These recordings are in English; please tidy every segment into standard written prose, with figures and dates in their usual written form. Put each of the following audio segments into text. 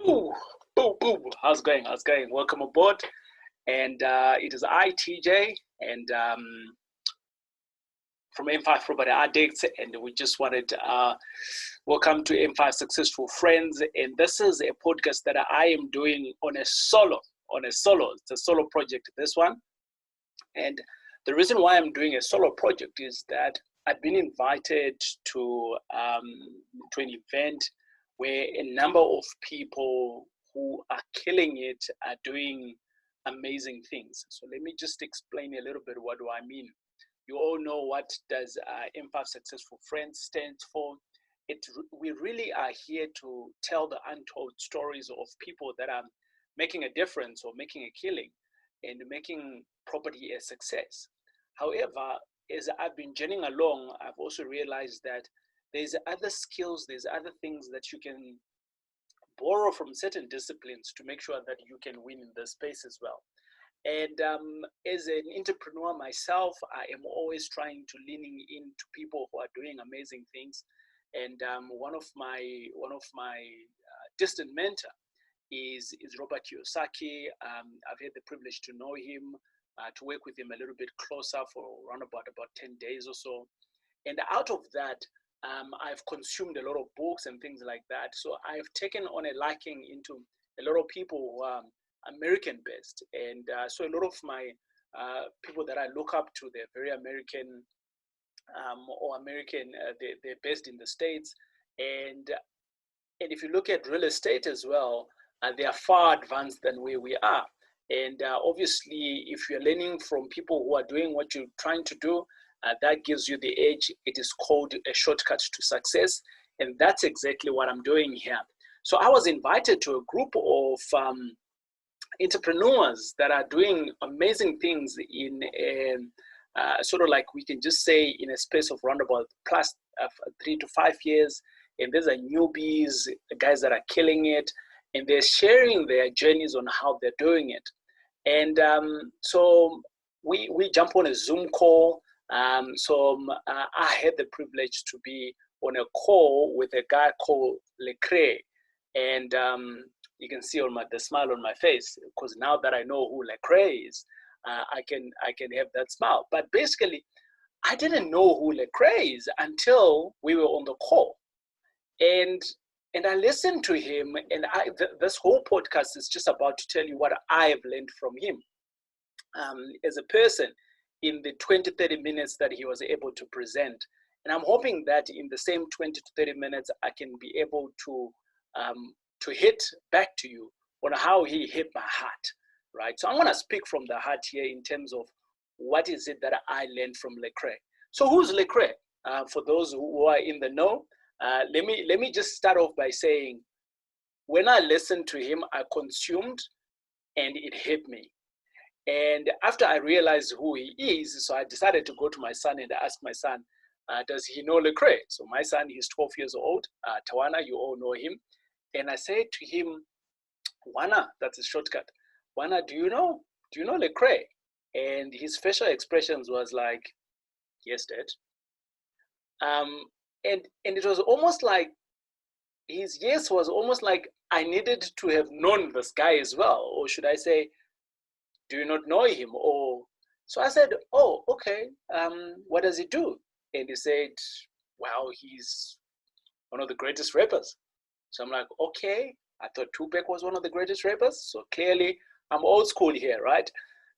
Ooh, boom, boom. How's it going? How's it going? Welcome aboard. And it is I, TJ, and from M5 Property Addicts, and we just wanted to welcome to M5 Successful Friends. And this is a podcast that I am doing on a solo. It's a solo project, this one. And the reason why I'm doing a solo project is that I've been invited to an event where a number of people who are killing it are doing amazing things. So let me just explain a little bit. What do I mean? You all know what does M5 Successful Friends stands for. We really are here to tell the untold stories of people that are making a difference or making a killing and making property a success. However, as I've been journeying along, I've also realized that there's other skills, there's other things that you can borrow from certain disciplines to make sure that you can win in this space as well. And as an entrepreneur myself, I am always trying to leaning into people who are doing amazing things. And one of my distant mentor is Robert Kiyosaki. I've had the privilege to know him, to work with him a little bit closer for around about 10 days or so. And out of that, I've consumed a lot of books and things like that. So I've taken on a liking into a lot of people who are American based. And so a lot of my people that I look up to, they're very American or American, they're based in the States. And if you look at real estate as well, they are far advanced than where we are. And obviously, if you're learning from people who are doing what you're trying to do, that gives you the edge. It is called a shortcut to success. And that's exactly what I'm doing here. So I was invited to a group of entrepreneurs that are doing amazing things in a, sort of like we can just say in a space of roundabout plus 3 to 5 years. And these are newbies, the guys that are killing it, and they're sharing their journeys on how they're doing it. And so we jump on a Zoom call. I had the privilege to be on a call with a guy called Lecrae. And you can see the smile on my face, because now that I know who Lacrae is, I can have that smile. But basically, I didn't know who Lecrae is until we were on the call. And I listened to him, and this whole podcast is just about to tell you what I've learned from him as a person in the 20-30 minutes that he was able to present. And I'm hoping that in the same 20 to 30 minutes, I can be able to hit back to you on how he hit my heart, right? So I'm going to speak from the heart here in terms of what is it that I learned from Lecrae. So who's Lecrae? For those who are in the know, let me just start off by saying, when I listened to him, I consumed, and it hit me. And after I realized who he is, so I decided to go to my son and ask my son, does he know Lecrae? So my son, he's 12 years old. Tawana, you all know him. And I said to him, Wana, that's a shortcut. Wana, do you know Lecrae? And his facial expressions was like, yes, Dad. And it was almost like his yes was almost like I needed to have known this guy as well. Or should I say, do you not know him? Or so I said, oh, okay. What does he do? And he said, well, he's one of the greatest rappers. So I'm like, okay. I thought Tupac was one of the greatest rappers. So clearly I'm old school here, right?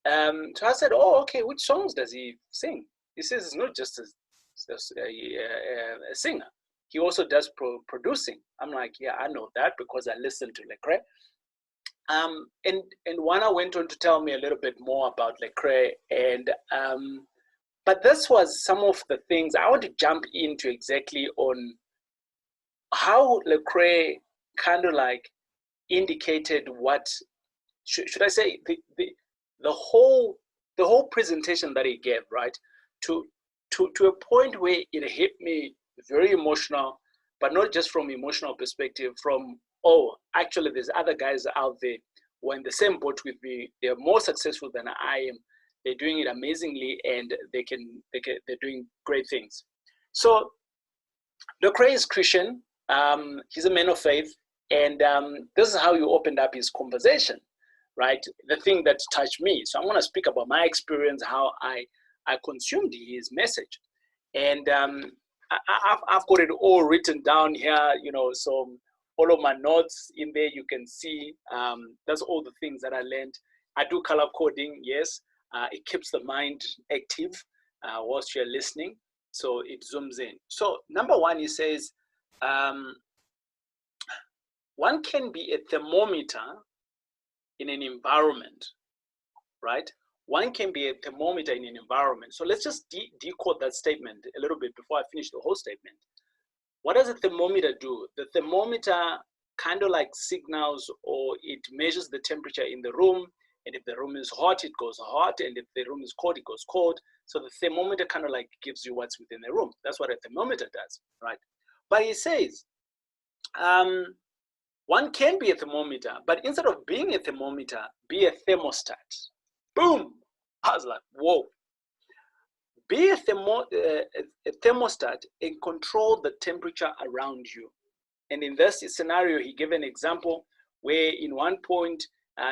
So I said, oh, okay. Which songs does he sing? He says it's not just a singer. He also does producing. I'm like, yeah, I know that because I listened to Lecrae. And Wana went on to tell me a little bit more about Lecrae. And but this was some of the things I want to jump into exactly on how Lecrae kind of like indicated what should I say the whole presentation that he gave, right? To a point where it hit me very emotional, but not just from emotional perspective, from, oh, actually there's other guys out there who are in the same boat with me. They're more successful than I am. They're doing it amazingly, and they're doing great things. So Lecrae is Christian. He's a man of faith. And this is how you opened up his conversation, right? The thing that touched me. So I want to speak about my experience, how I consumed his message. And I've got it all written down here, so all of my notes in there, you can see. That's all the things that I learned. I do color coding, yes. It keeps the mind active whilst you're listening. So it zooms in. So number one, he says, one can be a thermometer in an environment, right? One can be a thermometer in an environment. So let's just decode that statement a little bit before I finish the whole statement. What does a thermometer do? The thermometer kind of like signals, or it measures the temperature in the room. And if the room is hot, it goes hot. And if the room is cold, it goes cold. So the thermometer kind of like gives you what's within the room. That's what a thermometer does, right? But he says, one can be a thermometer, but instead of being a thermometer, be a thermostat. Boom! I was like, whoa. Be a thermostat and control the temperature around you. And in this scenario, he gave an example where in one point,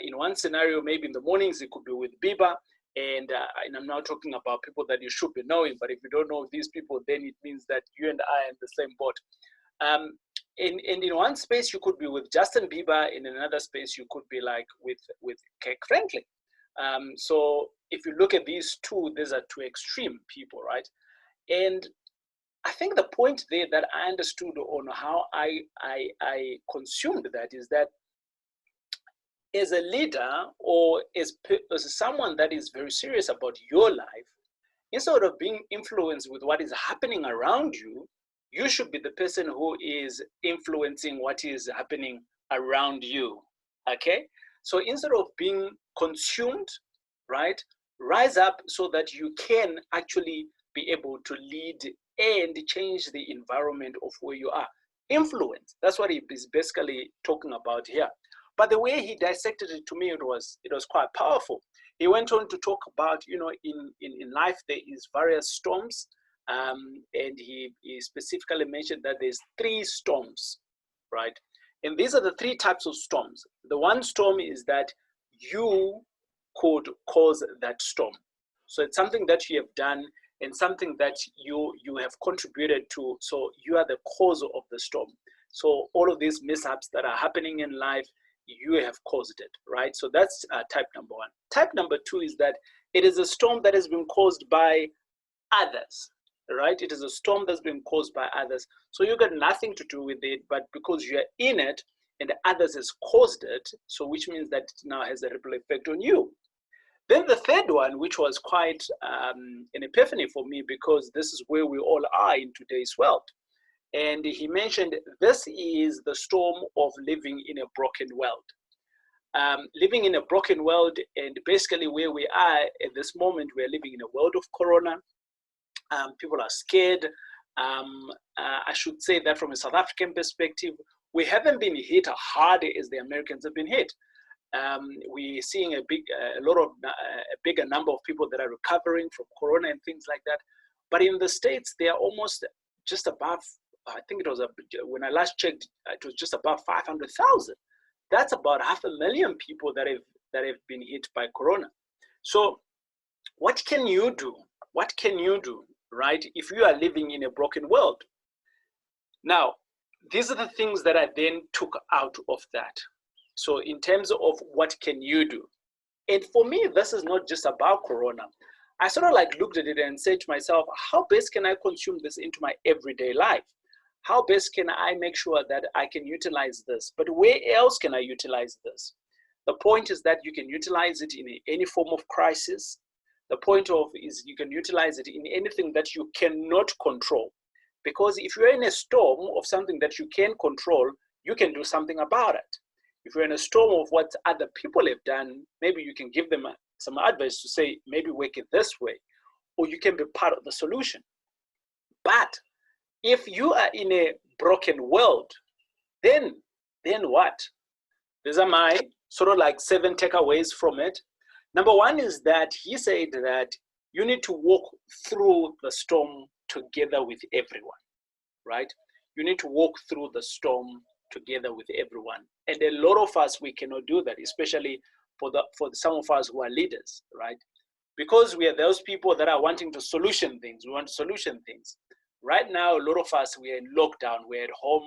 in one scenario, maybe in the mornings, it could be with Biba. And I'm not talking about people that you should be knowing, but if you don't know these people, then it means that you and I are in the same boat. And in one space, you could be with Justin Bieber. In another space, you could be like with Kirk Franklin. So if you look at these two are two extreme people, right? And I think the point there that I understood on how I consumed that is that as a leader, or as someone that is very serious about your life, instead of being influenced with what is happening around you, you should be the person who is influencing what is happening around you, okay? So instead of being consumed, right, rise up so that you can actually be able to lead and change the environment of where you are. Influence, that's what he is basically talking about here. But the way he dissected it, to me, it was quite powerful. He went on to talk about, in life there is various storms, and he specifically mentioned that there's 3 storms, right? And these are the 3 types of storms. The one storm is that you could cause that storm. So it's something that you have done and something that you have contributed to. So you are the cause of the storm. So all of these mishaps that are happening in life, you have caused it, right? So that's type number 1. Type number 2 is that it is a storm that has been caused by others, right? It is a storm that's been caused by others. So you got nothing to do with it, but because you're in it and others has caused it, so which means that it now has a ripple effect on you. Then the third one, which was quite an epiphany for me, because this is where we all are in today's world. And he mentioned this is the storm of living in a broken world. Living in a broken world, and basically where we are at this moment, we're living in a world of corona. People are scared. I should say that from a South African perspective, we haven't been hit hard as the Americans have been hit. We're seeing a bigger number of people that are recovering from corona and things like that. But in the States, they are almost just above, I think it was, when I last checked, it was just above 500,000. That's about 500,000 people that have been hit by corona. So what can you do? What can you do, right, if you are living in a broken world? Now, these are the things that I then took out of that. So in terms of what can you do? And for me, this is not just about corona. I sort of like looked at it and said to myself, how best can I consume this into my everyday life? How best can I make sure that I can utilize this? But where else can I utilize this? The point is that you can utilize it in any form of crisis. The point is you can utilize it in anything that you cannot control. Because if you're in a storm of something that you can control, you can do something about it. If you're in a storm of what other people have done, maybe you can give them some advice to say, maybe work it this way, or you can be part of the solution. But if you are in a broken world, then what? These are my sort of like 7 takeaways from it. Number 1 is that he said that you need to walk through the storm together with everyone, right? You need to walk through the storm together with everyone. And a lot of us, we cannot do that, especially for some of us who are leaders, right? Because we are those people that are wanting to solution things. We want to solution things. Right now, a lot of us, we are in lockdown, we're at home,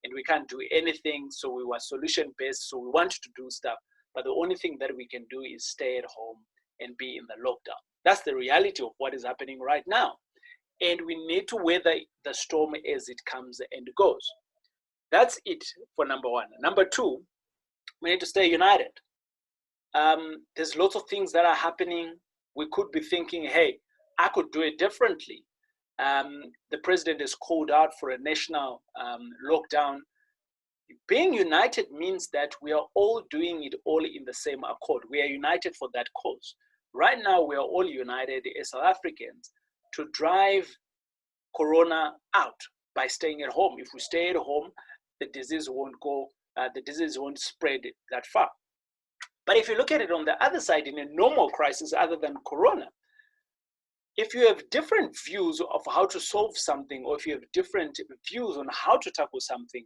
and we can't do anything. So we were solution-based, so we want to do stuff. But the only thing that we can do is stay at home and be in the lockdown. That's the reality of what is happening right now. And we need to weather the storm as it comes and goes. That's it for number one. Number two, we need to stay united. There's lots of things that are happening. We could be thinking, hey, I could do it differently. The president is called out for a national lockdown. Being united means that we are all doing it all in the same accord. We are united for that cause. Right now, we are all united as South Africans to drive Corona out by staying at home. If we stay at home, the disease won't spread that far. But if you look at it on the other side, in a normal crisis other than Corona, if you have different views of how to solve something, or if you have different views on how to tackle something,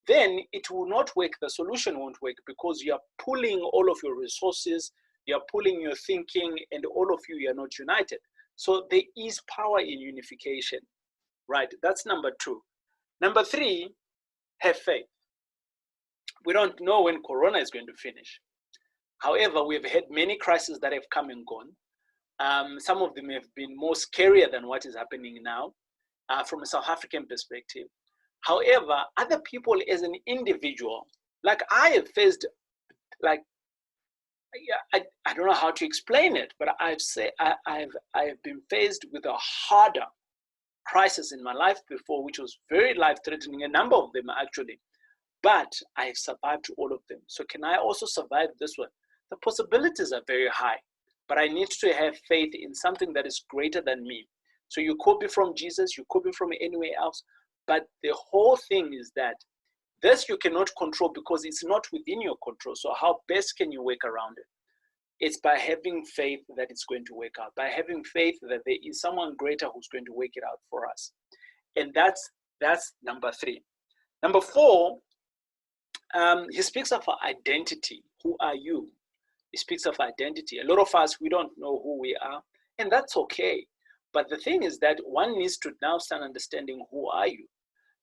then it will not work. The solution won't work because you are pulling all of your resources, you are pulling your thinking, and all of you are not united. So there is power in unification, right? That's number two. Number three, have faith. We don't know when Corona is going to finish. However, we've had many crises that have come and gone. Some of them have been more scarier than what is happening now from a South African perspective. However, other people as an individual, like I have faced, like, I don't know how to explain it, but I've been faced with a harder crisis in my life before, which was very life-threatening, a number of them actually, but I have survived all of them. So can I also survive this one? The possibilities are very high, but I need to have faith in something that is greater than me. So you could be from Jesus, you could be from anywhere else, but the whole thing is that this you cannot control because it's not within your control. So how best can you work around it? It's by having faith that it's going to work out, by having faith that there is someone greater who's going to work it out for us. And that's number three. Number four, he speaks of identity. Who are you? He speaks of identity. A lot of us, we don't know who we are, and that's okay. But the thing is that one needs to now start understanding who are you.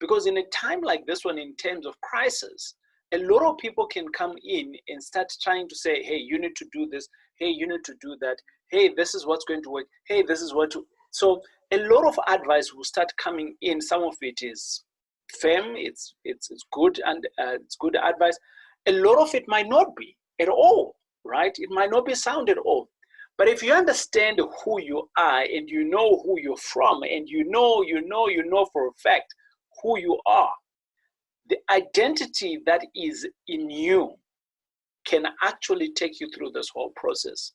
Because in a time like this one, in terms of crisis, a lot of people can come in and start trying to say, hey, you need to do this. Hey, you need to do that. Hey, this is what's going to work. Hey, this is what to. So a lot of advice will start coming in. Some of it is firm, it's good, and it's good advice. A lot of it might not be at all, right? It might not be sound at all. But if you understand who you are and you know who you're from and you know for a fact who you are, the identity that is in you can actually take you through this whole process.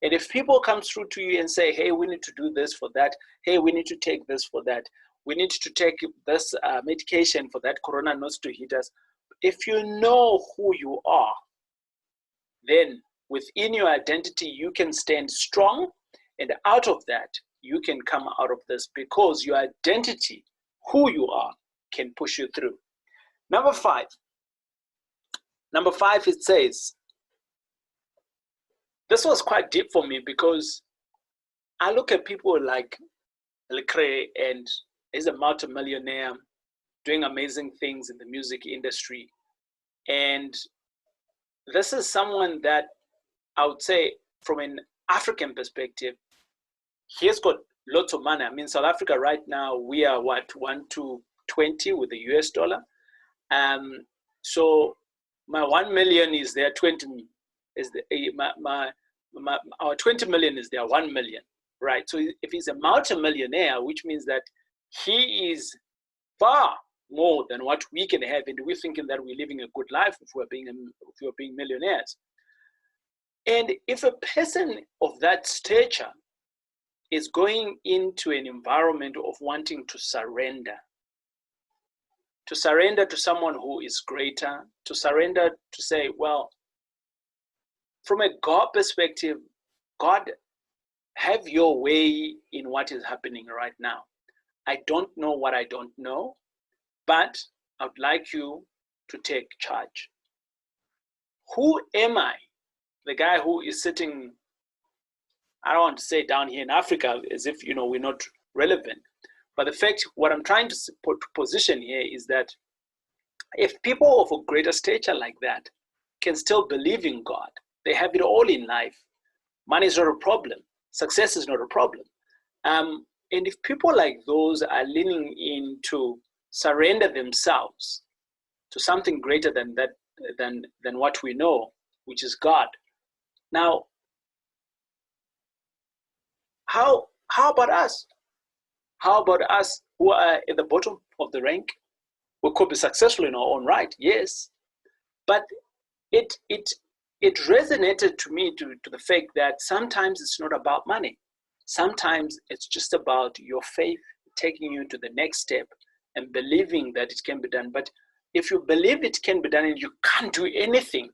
And if people come through to you and say, hey, we need to do this for that, hey, we need to take this for that, we need to take this medication for that corona not to hit us, if you know who you are, then within your identity, you can stand strong, and out of that, you can come out of this because your identity, who you are, can push you through. Number five, it says, this was quite deep for me because I look at people like Lecrae, and he's a multimillionaire doing amazing things in the music industry. And this is someone that I would say from an African perspective, he has got lots of money. I mean, South Africa right now, we are what, 1 to 20 with the US dollar. So my 1 million is there, 20 is the, our 20 million is there, 1 million, right? So if he's a multi-millionaire, which means that he is far more than what we can have, and we're thinking that we're living a good life if we're being millionaires. And if a person of that stature is going into an environment of wanting to surrender to someone who is greater, to surrender to say, well, from a God perspective, God, have your way in what is happening right now. I don't know what I don't know, but I would like you to take charge. Who am I? The guy who is sitting, I don't want to say down here in Africa as if, we're not relevant. But the fact, what I'm trying to position here is that if people of a greater stature like that can still believe in God, they have it all in life. Money is not a problem. Success is not a problem. And if people like those are leaning in to surrender themselves to something greater than that, than what we know, which is God. Now, how about us? How about us who are at the bottom of the rank? We could be successful in our own right, yes, but it resonated to me to the fact that sometimes it's not about money. Sometimes it's just about your faith taking you to the next step and believing that it can be done. But if you believe it can be done and you can't do anything,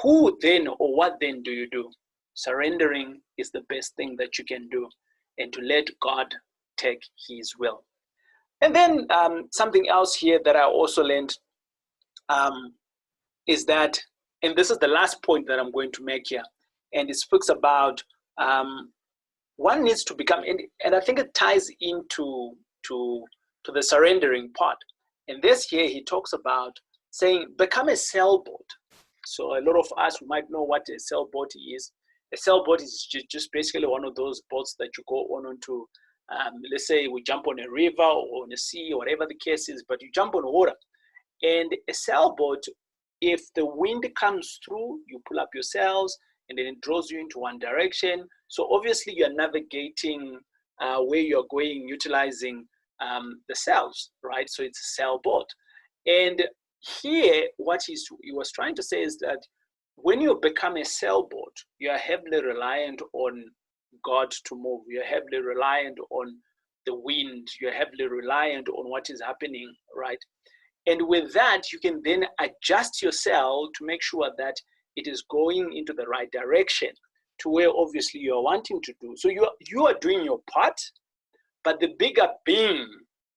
who then or what then do you do? Surrendering is the best thing that you can do, and to let God take his will. And then something else here that I also learned is that, and this is the last point that I'm going to make here, and it speaks about one needs to become, and I think it ties into the surrendering part. And this here, he talks about saying, become a sailboat. So a lot of us might know what a sailboat is. A sailboat is just basically one of those boats that you go onto. Let's say we jump on a river or on a sea, or whatever the case is, but you jump on water. And a sailboat, if the wind comes through, you pull up your sails, and then it draws you into one direction. So obviously you're navigating where you're going, utilizing the sails, right? So it's a sailboat. And here, what he was trying to say is that when you become a sailboat, you are heavily reliant on God to move. You're heavily reliant on the wind. You're heavily reliant on what is happening, right? And with that, you can then adjust your sail to make sure that it is going into the right direction to where obviously you are wanting to do. So you are doing your part, but the bigger being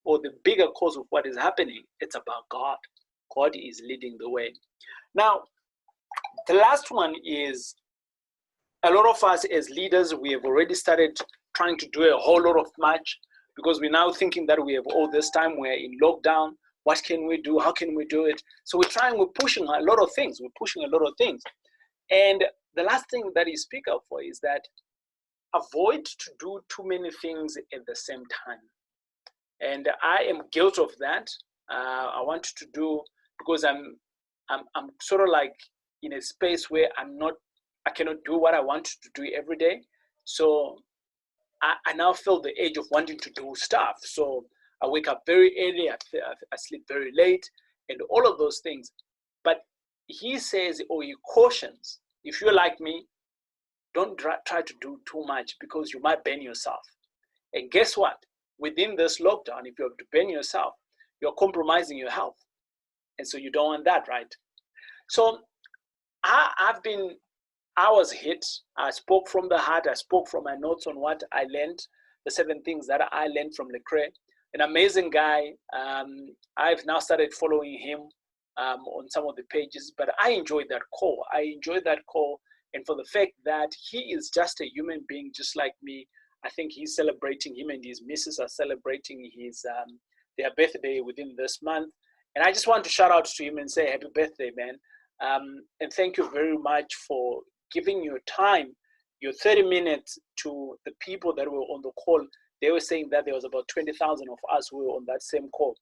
or the bigger cause of what is happening, it's about God. God is leading the way. Now, the last one is, a lot of us as leaders, we have already started trying to do a whole lot of much, because we're now thinking that we have all this time, we're in lockdown. What can we do? How can we do it? So we're pushing a lot of things. And the last thing that you speak up for is that avoid to do too many things at the same time. And I am guilty of that. I want to do, because I'm sort of like in a space where I cannot do what I want to do every day. So I now feel the edge of wanting to do stuff. So I wake up very early, I sleep very late, and all of those things. But he says, or he cautions, if you're like me, don't try to do too much, because you might burn yourself. And guess what? Within this lockdown, if you have to burn yourself, you're compromising your health. And so you don't want that, right? So I was hit. I spoke from the heart. I spoke from my notes on what I learned, the 7 things that I learned from Lecrae. An amazing guy. I've now started following him on some of the pages, but I enjoyed that call. And for the fact that he is just a human being just like me, I think he's celebrating, him and his missus are celebrating their birthday within this month. And I just want to shout out to him and say, happy birthday, man. And thank you very much for giving your time, your 30 minutes to the people that were on the call. They were saying that there was about 20,000 of us who were on that same call.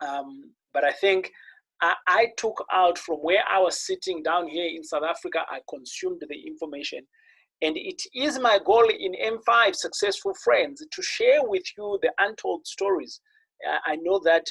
But I think I took out from where I was sitting down here in South Africa, I consumed the information. And it is my goal in M5 Successful Friends to share with you the untold stories. I know that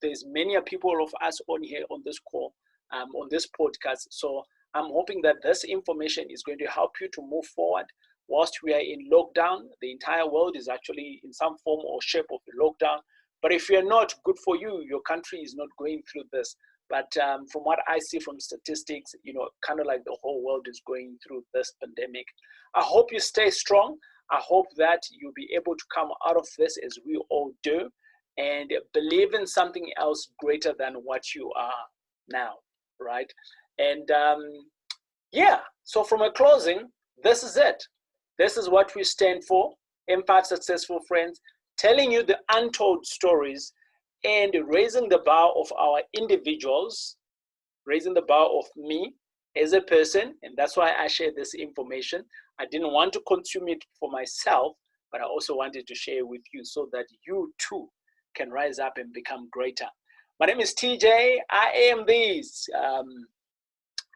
there's many people of us on here on this call, on this podcast. So I'm hoping that this information is going to help you to move forward. Whilst we are in lockdown, the entire world is actually in some form or shape of a lockdown. But if you're not, good for you, your country is not going through this. But from what I see from statistics, kind of like the whole world is going through this pandemic. I hope you stay strong. I hope that you'll be able to come out of this as we all do. and believe in something else greater than what you are now, right? And yeah, so from a closing, this is it. This is what we stand for, M5 Successful Friends, telling you the untold stories and raising the bar of our individuals, raising the bar of me as a person. And that's why I share this information. I didn't want to consume it for myself, but I also wanted to share with you so that you too can rise up and become greater. My name is TJ. I am these.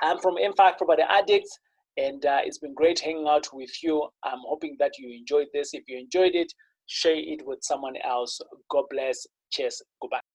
I'm from M5 Property Addicts, and it's been great hanging out with you. I'm hoping that you enjoyed this. If you enjoyed it, share it with someone else. God bless. Cheers. Goodbye.